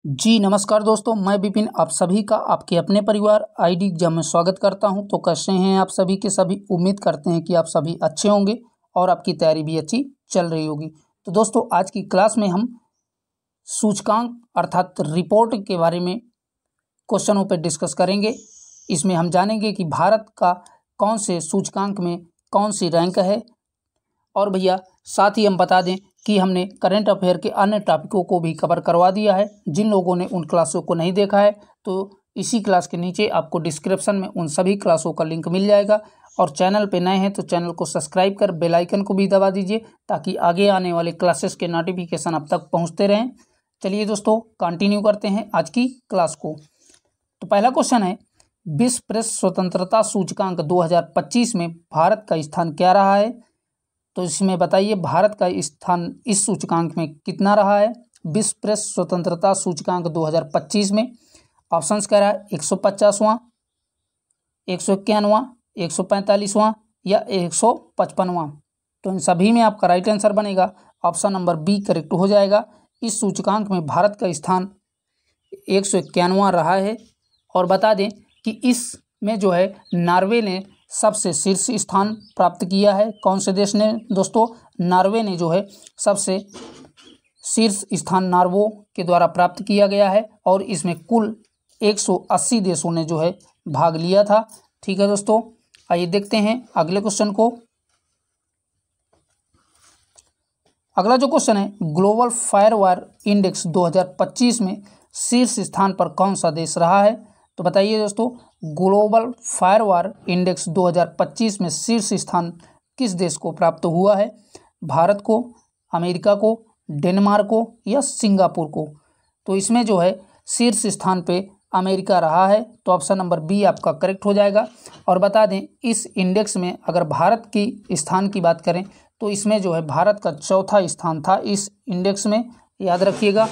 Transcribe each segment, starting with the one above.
जी नमस्कार दोस्तों, मैं विपिन आप सभी का आपके अपने परिवार आईडी एग्जाम में स्वागत करता हूं। तो कैसे हैं आप सभी के सभी। उम्मीद करते हैं कि आप सभी अच्छे होंगे और आपकी तैयारी भी अच्छी चल रही होगी। तो दोस्तों आज की क्लास में हम सूचकांक अर्थात रिपोर्ट के बारे में क्वेश्चनों पर डिस्कस करेंगे। इसमें हम जानेंगे कि भारत का कौन से सूचकांक में कौन सी रैंक है, और भैया साथ ही हम बता दें कि हमने करंट अफेयर के अन्य टॉपिकों को भी कवर करवा दिया है। जिन लोगों ने उन क्लासों को नहीं देखा है तो इसी क्लास के नीचे आपको डिस्क्रिप्शन में उन सभी क्लासों का लिंक मिल जाएगा। और चैनल पे नए हैं तो चैनल को सब्सक्राइब कर बेल आइकन को भी दबा दीजिए ताकि आगे आने वाले क्लासेस के नोटिफिकेशन आप तक पहुँचते रहें। चलिए दोस्तों कंटिन्यू करते हैं आज की क्लास को। तो पहला क्वेश्चन है, विश्व प्रेस स्वतंत्रता सूचकांक 2025 में भारत का स्थान क्या रहा है। तो इसमें बताइए भारत का स्थान इस सूचकांक में कितना रहा है। विश्व प्रेस स्वतंत्रता सूचकांक 2025 में ऑप्शंस कह रहा है 150वां, 151वां, 145वां या 155वां। तो इन सभी में आपका राइट आंसर बनेगा ऑप्शन नंबर बी करेक्ट हो जाएगा। इस सूचकांक में भारत का स्थान 151वां रहा है। और बता दें कि इसमें जो है नॉर्वे ने सबसे शीर्ष स्थान प्राप्त किया है। कौन से देश ने दोस्तों? नॉर्वे ने जो है सबसे शीर्ष स्थान नॉर्वे के द्वारा प्राप्त किया गया है। और इसमें कुल 180 देशों ने जो है भाग लिया था। ठीक है दोस्तों, आइए देखते हैं अगले क्वेश्चन को। अगला जो क्वेश्चन है, ग्लोबल फायरवॉर इंडेक्स 2025 में शीर्ष स्थान पर कौन सा देश रहा है। तो बताइए दोस्तों, ग्लोबल फायरवॉर इंडेक्स 2025 में शीर्ष स्थान किस देश को प्राप्त हुआ है। भारत को, अमेरिका को, डेनमार्क को या सिंगापुर को। तो इसमें जो है शीर्ष स्थान पे अमेरिका रहा है। तो ऑप्शन नंबर बी आपका करेक्ट हो जाएगा। और बता दें इस इंडेक्स में अगर भारत की स्थान की बात करें तो इसमें जो है भारत का चौथा स्थान था इस इंडेक्स में, याद रखिएगा।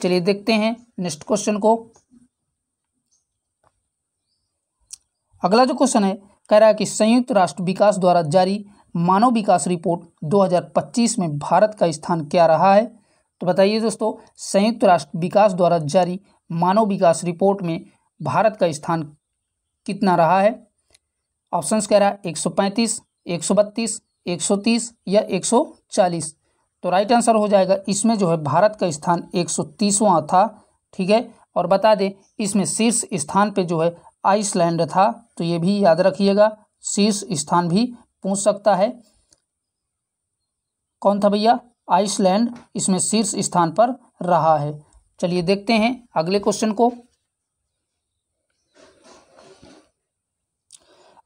चलिए देखते हैं नेक्स्ट क्वेश्चन को। अगला जो क्वेश्चन है कह रहा है कि संयुक्त राष्ट्र विकास द्वारा जारी मानव विकास रिपोर्ट 2025 में भारत का स्थान क्या रहा है। तो बताइए दोस्तों, संयुक्त राष्ट्र विकास द्वारा जारी मानव विकास रिपोर्ट में भारत का स्थान कितना रहा है। ऑप्शंस कह रहा है 135, 132, 130 या 140। तो राइट आंसर हो जाएगा इसमें जो है भारत का स्थान 130वां था। ठीक है, और बता दें इसमें शीर्ष स्थान पे जो है आइसलैंड था। तो ये भी याद रखिएगा, शीर्ष स्थान भी पूछ सकता है। कौन था भैया? आइसलैंड इसमें शीर्ष स्थान पर रहा है। चलिए देखते हैं अगले क्वेश्चन को।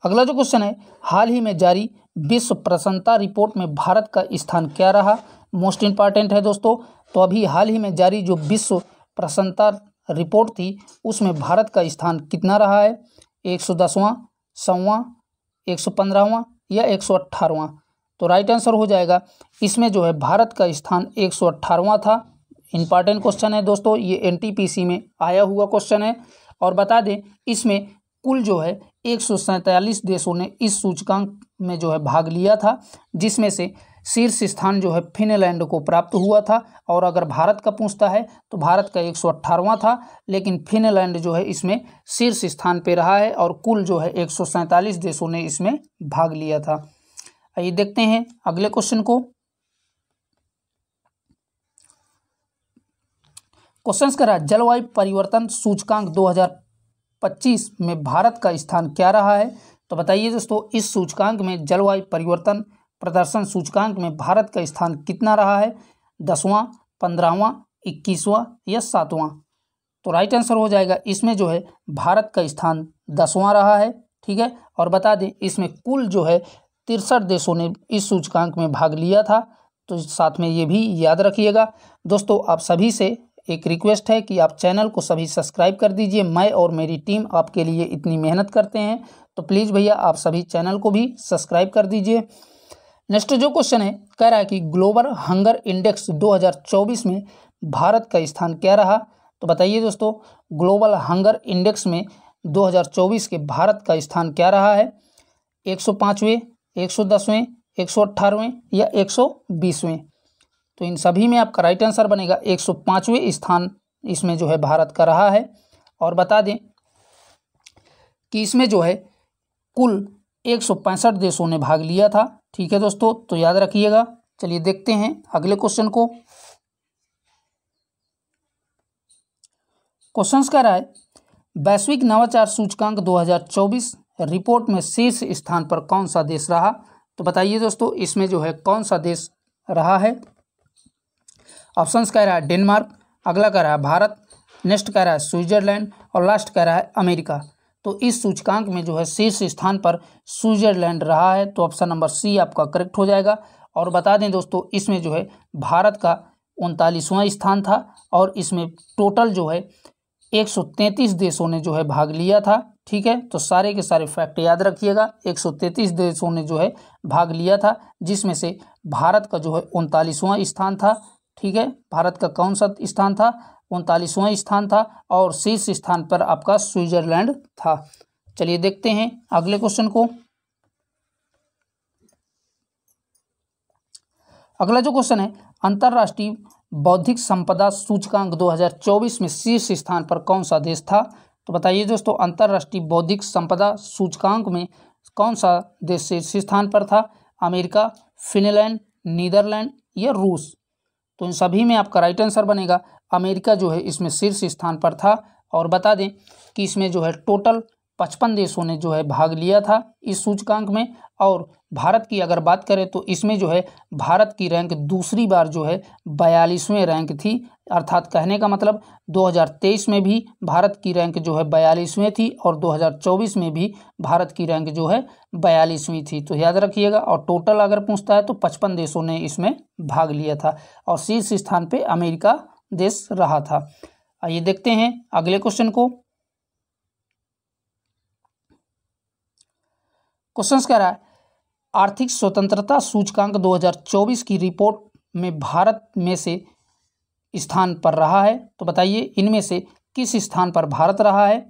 अगला जो क्वेश्चन है, हाल ही में जारी विश्व प्रसन्नता रिपोर्ट में भारत का स्थान क्या रहा। मोस्ट इंपॉर्टेंट है दोस्तों। तो अभी हाल ही में जारी जो विश्व प्रसन्नता रिपोर्ट थी उसमें भारत का स्थान कितना रहा है। 110वां, 100वां, 115वां या 118वां। तो राइट आंसर हो जाएगा इसमें जो है भारत का स्थान 118वां था। इंपॉर्टेंट क्वेश्चन है दोस्तों, ये एनटीपीसी में आया हुआ क्वेश्चन है। और बता दें इसमें कुल जो है 147 देशों ने इस सूचकांक में जो है भाग लिया था, जिसमें से शीर्ष स्थान जो है फिनलैंड को प्राप्त हुआ था। और अगर भारत का पूछता है तो भारत का 118वां था, लेकिन फिनलैंड जो है इसमें शीर्ष स्थान पे रहा है और कुल जो है 147 देशों ने इसमें भाग लिया था। आइए देखते हैं अगले क्वेश्चन को। क्वेश्चन कह रहा है, जलवायु परिवर्तन सूचकांक 2025 में भारत का स्थान क्या रहा है। तो बताइए दोस्तों, इस सूचकांक में जलवायु परिवर्तन प्रदर्शन सूचकांक में भारत का स्थान कितना रहा है। 10वां, 15वां, 21वां या 7वां। तो राइट आंसर हो जाएगा इसमें जो है भारत का स्थान 10वां रहा है। ठीक है, और बता दें इसमें कुल जो है 63 देशों ने इस सूचकांक में भाग लिया था। तो साथ में ये भी याद रखिएगा दोस्तों। आप सभी से एक रिक्वेस्ट है कि आप चैनल को सभी सब्सक्राइब कर दीजिए। मैं और मेरी टीम आपके लिए इतनी मेहनत करते हैं, तो प्लीज़ भैया आप सभी चैनल को भी सब्सक्राइब कर दीजिए। नेक्स्ट जो क्वेश्चन है कह रहा है कि ग्लोबल हंगर इंडेक्स 2024 में भारत का स्थान क्या रहा। तो बताइए दोस्तों, ग्लोबल हंगर इंडेक्स में 2024 के भारत का स्थान क्या रहा है। 105वें, 110वें, 118वें या 120वें। तो इन सभी में आपका राइट आंसर बनेगा 105वें स्थान इसमें जो है भारत का रहा है। और बता दें कि इसमें जो है कुल 165 देशों ने भाग लिया था। ठीक है दोस्तों, तो याद रखिएगा। चलिए देखते हैं अगले क्वेश्चन को। क्वेश्चन कह रहा है वैश्विक नवाचार सूचकांक 2024 रिपोर्ट में शीर्ष स्थान पर कौन सा देश रहा। तो बताइए दोस्तों, इसमें जो है कौन सा देश रहा है। ऑप्शंस कह रहा है डेनमार्क, अगला कह रहा है भारत, नेक्स्ट कह रहा है स्विट्जरलैंड और लास्ट कह रहा है अमेरिका। तो इस सूचकांक में जो है शीर्ष स्थान पर स्विट्जरलैंड रहा है। तो ऑप्शन नंबर सी आपका करेक्ट हो जाएगा। और बता दें दोस्तों, इसमें जो है भारत का 39वां स्थान था और इसमें टोटल जो है 133 देशों ने जो है भाग लिया था। ठीक है, तो सारे के सारे फैक्ट याद रखिएगा। 133 देशों ने जो है भाग लिया था, जिसमें से भारत का जो है 39वां स्थान था। ठीक है, भारत का कौन सा स्थान था, 39वां स्थान था और शीर्ष स्थान पर आपका स्विट्जरलैंड था। चलिए देखते हैं अगले क्वेश्चन को। अगला जो क्वेश्चन है, अंतर्राष्ट्रीय बौद्धिक संपदा सूचकांक 2024 में शीर्ष स्थान पर कौन सा देश था। तो बताइए दोस्तों, अंतर्राष्ट्रीय बौद्धिक संपदा सूचकांक में कौन सा देश शीर्ष स्थान पर था। अमेरिका, फिनलैंड, नीदरलैंड या रूस। तो इन सभी में आपका राइट आंसर बनेगा अमेरिका जो है इसमें शीर्ष स्थान पर था। और बता दें कि इसमें जो है टोटल 55 देशों ने जो है भाग लिया था इस सूचकांक में। और भारत की अगर बात करें तो इसमें जो है भारत की रैंक दूसरी बार जो है 42वें रैंक थी। अर्थात कहने का मतलब 2023 में भी भारत की रैंक जो है 42वें थी और 2024 में भी भारत की रैंक जो है 42वीं थी। तो याद रखिएगा। और टोटल अगर पूछता है तो 55 देशों ने इसमें भाग लिया था और शीर्ष स्थान पे अमेरिका देश रहा था। आइए देखते हैं अगले क्वेश्चन को। क्वेश्चन कह रहा है आर्थिक स्वतंत्रता सूचकांक 2024 की रिपोर्ट में भारत में से स्थान पर रहा है। तो बताइए इनमें से किस स्थान पर भारत रहा है।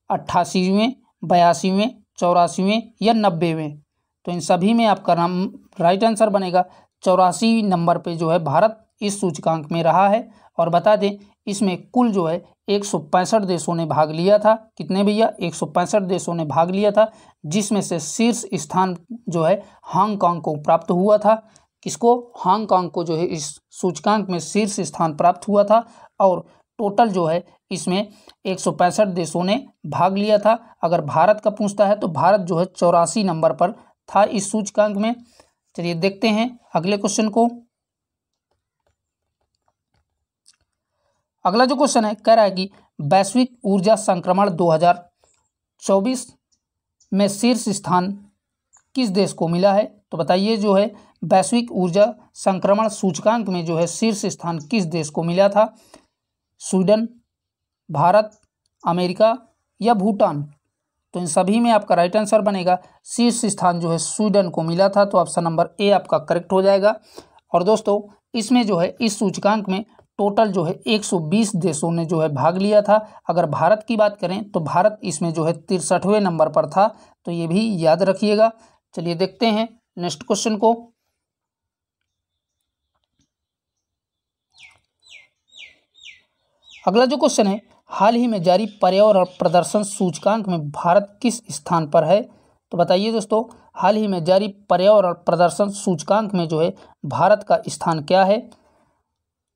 88वें, 82वें, 84वें या 90वें। तो इन सभी में आपका नाम राइट आंसर बनेगा 84 नंबर पे जो है भारत इस सूचकांक में रहा है। और बता दें इसमें कुल जो है 165 देशों ने भाग लिया था। कितने भैया, 165 देशों ने भाग लिया था, जिसमें से शीर्ष स्थान जो है हांगकांग को प्राप्त हुआ था। किसको, हांगकांग को जो है इस सूचकांक में शीर्ष स्थान प्राप्त हुआ था। और टोटल जो है इसमें 165 देशों ने भाग लिया था। अगर भारत का पूछता है तो भारत जो है 84 नंबर पर था इस सूचकांक में। चलिए देखते हैं अगले क्वेश्चन को। अगला जो क्वेश्चन है कह रहा है कि वैश्विक ऊर्जा संक्रमण 2024 में शीर्ष स्थान किस देश को मिला है। तो बताइए जो है वैश्विक ऊर्जा संक्रमण सूचकांक में जो है शीर्ष स्थान किस देश को मिला था। स्वीडन, भारत, अमेरिका या भूटान। तो इन सभी में आपका राइट आंसर बनेगा शीर्ष स्थान जो है स्वीडन को मिला था। तो ऑप्शन नंबर ए आपका करेक्ट हो जाएगा। और दोस्तों इसमें जो है इस सूचकांक में टोटल जो है 120 देशों ने जो है भाग लिया था। अगर भारत की बात करें तो भारत इसमें जो है 63वें नंबर पर था। तो ये भी याद रखिएगा। चलिए देखते हैं नेक्स्ट क्वेश्चन को। अगला जो क्वेश्चन है, हाल ही में जारी पर्यावरण प्रदर्शन सूचकांक में भारत किस स्थान पर है। तो बताइए दोस्तों, हाल ही में जारी पर्यावरण प्रदर्शन सूचकांक में जो है भारत का स्थान क्या है।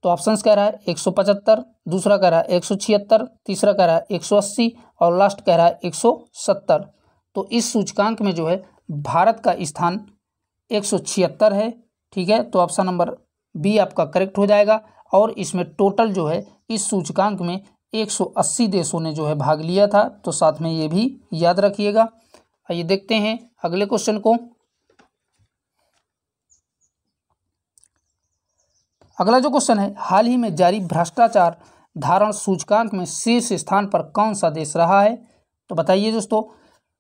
तो ऑप्शंस कह रहा है 175, दूसरा कह रहा है 176, तीसरा कह रहा है 180 और लास्ट कह रहा है 170। तो इस सूचकांक में जो है भारत का स्थान 176 है। ठीक है, तो ऑप्शन नंबर बी आपका करेक्ट हो जाएगा। और इसमें टोटल जो है इस सूचकांक में 180 देशों ने जो है भाग लिया था। तो साथ में ये भी याद रखिएगा। आइए देखते हैं अगले क्वेश्चन को। अगला जो क्वेश्चन है, हाल ही में जारी भ्रष्टाचार धारण सूचकांक में शीर्ष स्थान पर कौन सा देश रहा है। तो बताइए दोस्तों,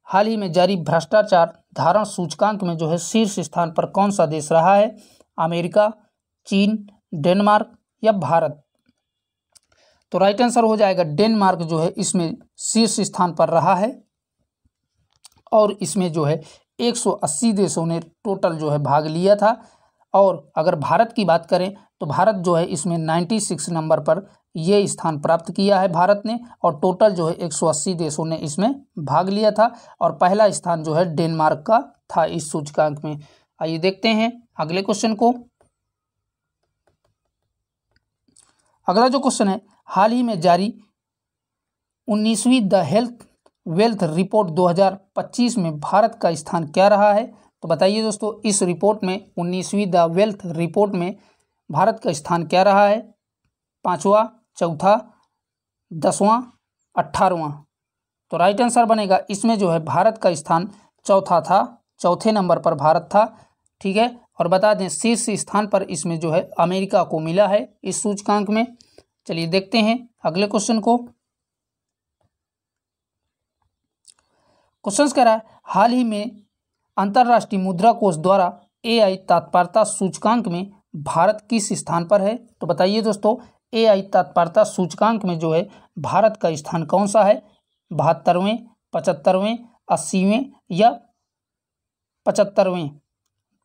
हाल ही में जारी भ्रष्टाचार धारण सूचकांक में जो है शीर्ष स्थान पर कौन सा देश रहा है। अमेरिका, चीन, डेनमार्क या भारत। तो राइट आंसर हो जाएगा डेनमार्क जो है इसमें शीर्ष स्थान पर रहा है। और इसमें जो है 180 देशों ने टोटल जो है भाग लिया था। और अगर भारत की बात करें तो भारत जो है इसमें 96 नंबर पर ये स्थान प्राप्त किया है भारत ने, और टोटल जो है 180 देशों ने इसमें भाग लिया था, और पहला स्थान जो है डेनमार्क का था इस सूचकांक में। आइए देखते हैं अगले क्वेश्चन को। अगला जो क्वेश्चन है, हाल ही में जारी 19वीं द हेल्थ वेल्थ रिपोर्ट 2025 में भारत का स्थान क्या रहा है? तो बताइए दोस्तों, इस रिपोर्ट में 19वीं द वेल्थ रिपोर्ट में भारत का स्थान क्या रहा है? 5वां, चौथा, 10वां, 18वां? तो राइट आंसर बनेगा इसमें जो है भारत का स्थान चौथा था, चौथे नंबर पर भारत था। ठीक है, और बता दें शीर्ष स्थान पर इसमें जो है अमेरिका को मिला है इस सूचकांक में। चलिए देखते हैं अगले क्वेश्चन को। क्वेश्चन कह रहा है, हाल ही में अंतर्राष्ट्रीय मुद्रा कोष द्वारा AI तत्परता सूचकांक में भारत किस स्थान पर है? तो बताइए दोस्तों, AI तत्परता सूचकांक में जो है भारत का स्थान कौन सा है? 72वें, 75वें, 80वें या 75वें?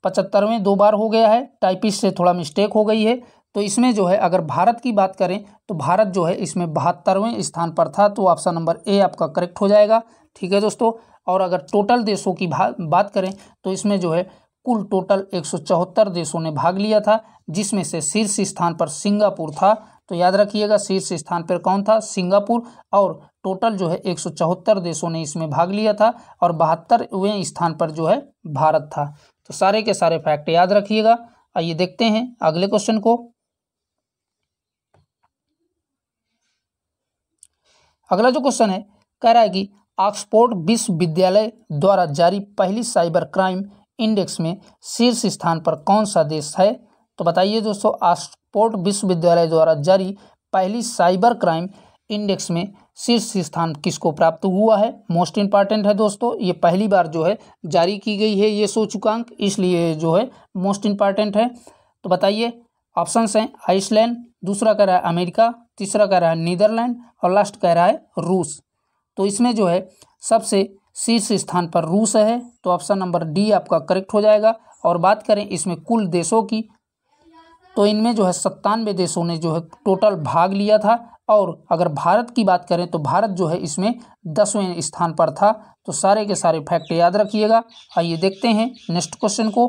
75वें 2 बार हो गया है, टाइपिस्ट से थोड़ा मिस्टेक हो गई है। तो इसमें जो है अगर भारत की बात करें तो भारत जो है इसमें 72वें स्थान पर था, तो ऑप्शन नंबर ए आपका करेक्ट हो जाएगा। ठीक है दोस्तों, और अगर टोटल देशों की बात करें तो इसमें जो है कुल टोटल 174 देशों ने भाग लिया था, जिसमें से शीर्ष स्थान पर सिंगापुर था। तो याद रखिएगा शीर्ष स्थान पर कौन था? सिंगापुर। और टोटल जो है 174 देशों ने इसमें भाग लिया था, और 72वें स्थान पर जो है भारत था। तो सारे के सारे फैक्ट याद रखिएगा। आइए देखते हैं अगले क्वेश्चन को। अगला जो क्वेश्चन है, कह रहा है कि ऑक्सफोर्ड विश्वविद्यालय द्वारा जारी पहली साइबर क्राइम इंडेक्स में शीर्ष स्थान पर कौन सा देश है? तो बताइए दोस्तों, ऑक्सफोर्ड विश्वविद्यालय द्वारा जारी पहली साइबर क्राइम इंडेक्स में शीर्ष स्थान किसको प्राप्त हुआ है? मोस्ट इंपॉर्टेंट है दोस्तों, ये पहली बार जो है जारी की गई है ये सूचकांक, इसलिए जो है मोस्ट इंपॉर्टेंट है। तो बताइए, ऑप्शंस हैं आइसलैंड, दूसरा कह रहा है अमेरिका, तीसरा कह रहा है नीदरलैंड, और लास्ट कह रहा है रूस। तो इसमें जो है सबसे शीर्ष स्थान पर रूस है, तो ऑप्शन नंबर डी आपका करेक्ट हो जाएगा। और बात करें इसमें कुल देशों की, तो इनमें जो है 97 देशों ने जो है टोटल भाग लिया था। और अगर भारत की बात करें तो भारत जो है इसमें 10वें स्थान पर था। तो सारे के सारे फैक्ट याद रखिएगा। आइए देखते हैं नेक्स्ट क्वेश्चन को।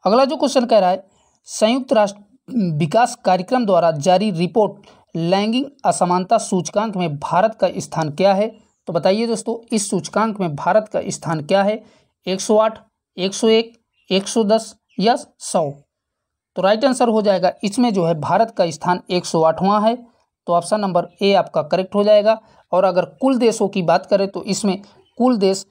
अगला जो क्वेश्चन कह रहा है, संयुक्त राष्ट्र विकास कार्यक्रम द्वारा जारी रिपोर्ट लैंगिक असमानता सूचकांक में भारत का स्थान क्या है? तो बताइए दोस्तों, इस सूचकांक में भारत का स्थान क्या है? 108, 101, 110 या 100? तो राइट आंसर हो जाएगा इसमें जो है भारत का स्थान 108वां है, तो ऑप्शन नंबर ए आपका करेक्ट हो जाएगा। और अगर कुल देशों की बात करें तो इसमें कुल देश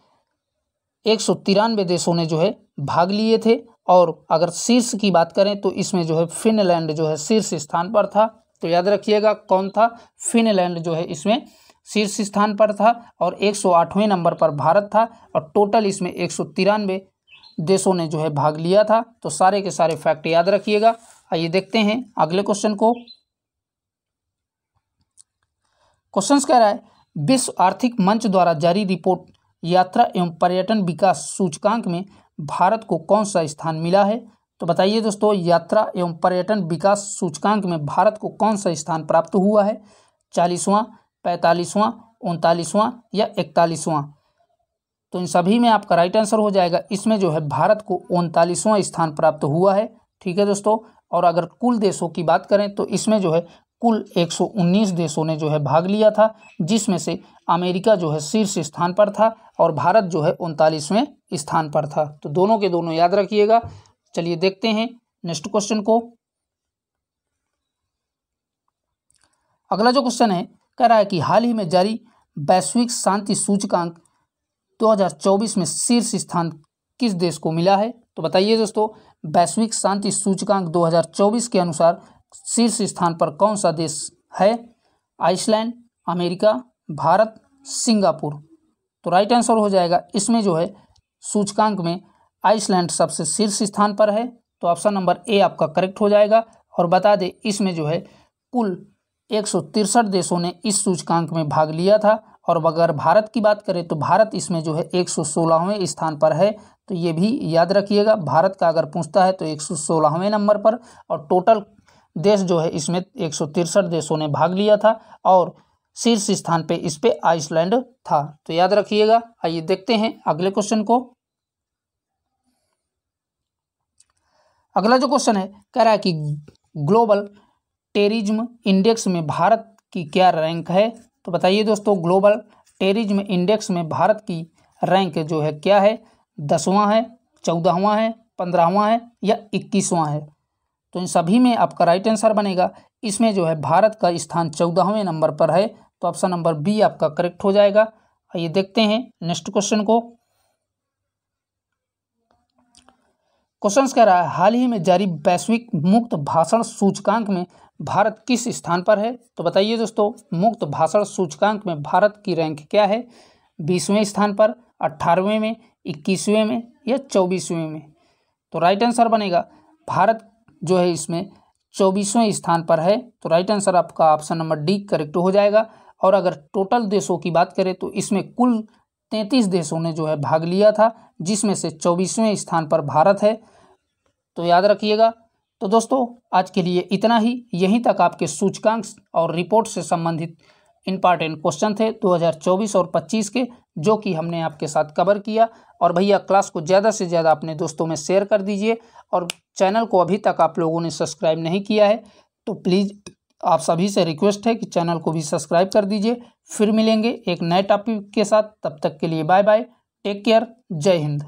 193 देशों ने जो है भाग लिए थे। और अगर शीर्ष की बात करें तो इसमें जो है फिनलैंड जो है शीर्ष स्थान पर था। तो याद रखिएगा कौन था? फिनलैंड जो है इसमें शीर्ष स्थान पर था, और 108वें नंबर पर भारत था, और टोटल इसमें 193 देशों ने जो है भाग लिया था। तो सारे के सारे फैक्ट याद रखिएगा। आइए देखते हैं अगले क्वेश्चन को। क्वेश्चन कह रहा है, विश्व आर्थिक मंच द्वारा जारी रिपोर्ट यात्रा एवं पर्यटन विकास सूचकांक में भारत को कौन सा स्थान मिला है? तो बताइए दोस्तों, यात्रा एवं पर्यटन विकास सूचकांक में भारत को कौन सा स्थान प्राप्त हुआ है? 40वां, 45वां, 39वां या 41वां? तो इन सभी में आपका राइट आंसर हो जाएगा इसमें जो है भारत को 39वां स्थान प्राप्त हुआ है। ठीक है दोस्तों, और अगर कुल देशों की बात करें तो इसमें जो है कुल 119 देशों ने जो है भाग लिया था, जिसमें से अमेरिका जो है शीर्ष स्थान पर था, और भारत जो है 39वें स्थान पर था। तो दोनों के दोनों याद रखिएगा। चलिए देखते हैं नेक्स्ट क्वेश्चन को। अगला जो क्वेश्चन है, कह रहा है कि हाल ही में जारी वैश्विक शांति सूचकांक 2024 में शीर्ष स्थान किस देश को मिला है? तो बताइए दोस्तों, वैश्विक शांति सूचकांक 2024 के अनुसार शीर्ष स्थान पर कौन सा देश है? Iceland, America, Bharat, Singapore? तो राइट आंसर हो जाएगा इसमें जो है सूचकांक में आइसलैंड सबसे शीर्ष स्थान पर है, तो ऑप्शन नंबर ए आपका करेक्ट हो जाएगा। और बता दें इसमें जो है कुल 163 देशों ने इस सूचकांक में भाग लिया था, और अगर भारत की बात करें तो भारत इसमें जो है 116वें स्थान पर है। तो ये भी याद रखिएगा, भारत का अगर पूछता है तो 116वें नंबर पर, और टोटल देश जो है इसमें 163 देशों ने भाग लिया था और शीर्ष स्थान पे इस पे आइसलैंड था। तो याद रखिएगा। आइए देखते हैं अगले क्वेश्चन को। अगला जो क्वेश्चन है कह रहा है कि ग्लोबल टेररिज्म इंडेक्स में भारत की क्या रैंक है। तो बताइए दोस्तों, ग्लोबल टेररिज्म इंडेक्स में भारत की रैंक जो है क्या है, 10वां है, 14वां है, 15वां है या 21वां है। तो इन सभी में आपका राइट आंसर बनेगा, इसमें जो है भारत का स्थान 14वें नंबर पर है। तो ऑप्शन नंबर बी आपका करेक्ट हो जाएगा। आइए देखते हैं नेक्स्ट क्वेश्चन को। क्वेश्चन कह रहा है हाल ही में जारी वैश्विक मुक्त भाषण सूचकांक में भारत किस स्थान पर है। तो बताइए दोस्तों, मुक्त भाषण सूचकांक में भारत की रैंक क्या है, 20वें स्थान पर, 18वें में, 21वें में या 24वें में। तो राइट आंसर बनेगा भारत जो है इसमें 24वें स्थान पर है। तो राइट आंसर आपका ऑप्शन नंबर डी करेक्ट हो जाएगा। और अगर टोटल देशों की बात करें तो इसमें कुल 33 देशों ने जो है भाग लिया था, जिसमें से 24वें स्थान पर भारत है। तो याद रखिएगा। तो दोस्तों आज के लिए इतना ही, यहीं तक आपके सूचकांक और रिपोर्ट से संबंधित इंपॉर्टेंट क्वेश्चन थे 2024 और 25 के, जो कि हमने आपके साथ कवर किया। और भैया क्लास को ज़्यादा से ज़्यादा अपने दोस्तों में शेयर कर दीजिए, और चैनल को अभी तक आप लोगों ने सब्सक्राइब नहीं किया है तो प्लीज़ आप सभी से रिक्वेस्ट है कि चैनल को भी सब्सक्राइब कर दीजिए। फिर मिलेंगे एक नए टॉपिक के साथ, तब तक के लिए बाय बाय, टेक केयर, जय हिंद।